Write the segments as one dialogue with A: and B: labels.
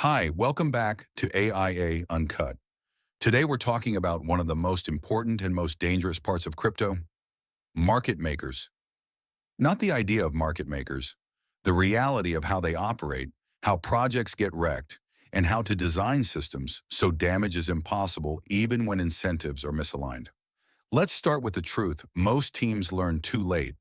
A: Hi, welcome back to AIA Uncut. Today we're talking about one of the most important and most dangerous parts of crypto, market makers. Not the idea of market makers, the reality of how they operate, how projects get wrecked, and how to design systems so damage is impossible even when incentives are misaligned. Let's start with the truth most teams learn too late.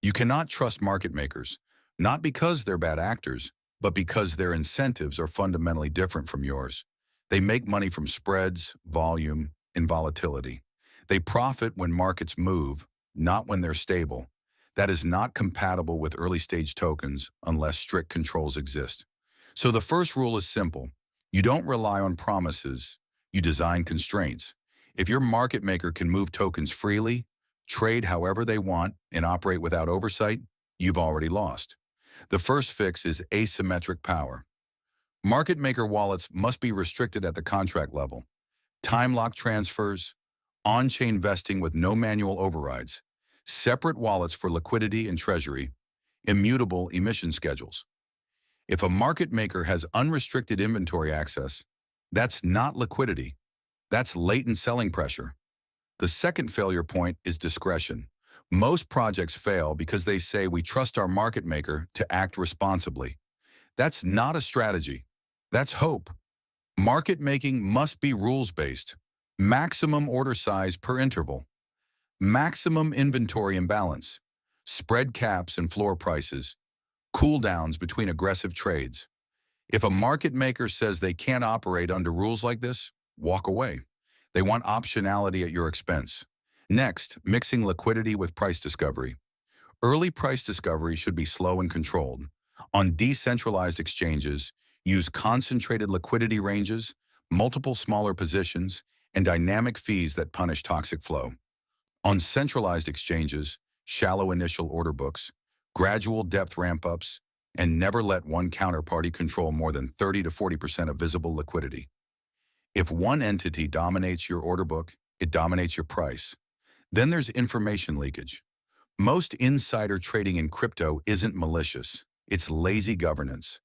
A: You cannot trust market makers, not because they're bad actors, but because their incentives are fundamentally different from yours. They make money from spreads, volume, and volatility. They profit when markets move, not when they're stable. That is not compatible with early-stage tokens unless strict controls exist. So the first rule is simple. You don't rely on promises, you design constraints. If your market maker can move tokens freely, trade however they want, and operate without oversight, you've already lost. The first fix is asymmetric power. Market maker wallets must be restricted at the contract level. Time-locked transfers, on-chain vesting with no manual overrides, separate wallets for liquidity and treasury, immutable emission schedules. If a market maker has unrestricted inventory access, that's not liquidity. That's latent selling pressure. The second failure point is discretion. Most projects fail because they say we trust our market maker to act responsibly. That's not a strategy. That's hope. Market making must be rules-based. Maximum order size per interval. Maximum inventory imbalance. Spread caps and floor prices. Cooldowns between aggressive trades. If a market maker says they can't operate under rules like this, walk away. They want optionality at your expense. Next, mixing liquidity with price discovery. Early price discovery should be slow and controlled. On decentralized exchanges, use concentrated liquidity ranges, multiple smaller positions, and dynamic fees that punish toxic flow. On centralized exchanges, shallow initial order books, gradual depth ramp-ups, and never let one counterparty control more than 30 to 40% of visible liquidity. If one entity dominates your order book, it dominates your price. Then there's information leakage. Most insider trading in crypto isn't malicious. It's lazy governance.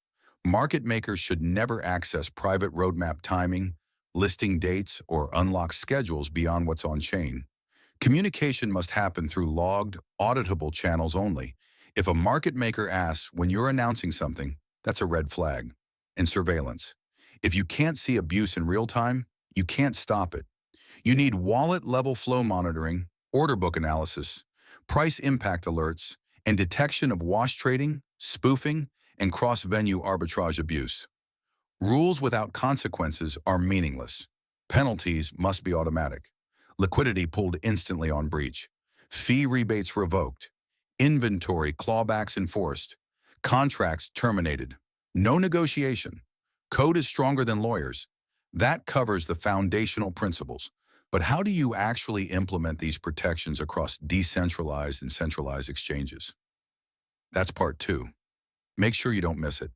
A: Market makers should never access private roadmap timing, listing dates, or unlock schedules beyond what's on chain. Communication must happen through logged, auditable channels only. If a market maker asks when you're announcing something, that's a red flag. And surveillance. If you can't see abuse in real time, you can't stop it. You need wallet-level flow monitoring, order book analysis, price impact alerts, and detection of wash trading, spoofing, and cross-venue arbitrage abuse. Rules without consequences are meaningless. Penalties must be automatic. Liquidity pulled instantly on breach. Fee rebates revoked. Inventory clawbacks enforced. Contracts terminated. No negotiation. Code is stronger than lawyers. That covers the foundational principles. But how do you actually implement these protections across decentralized and centralized exchanges? That's part two. Make sure you don't miss it.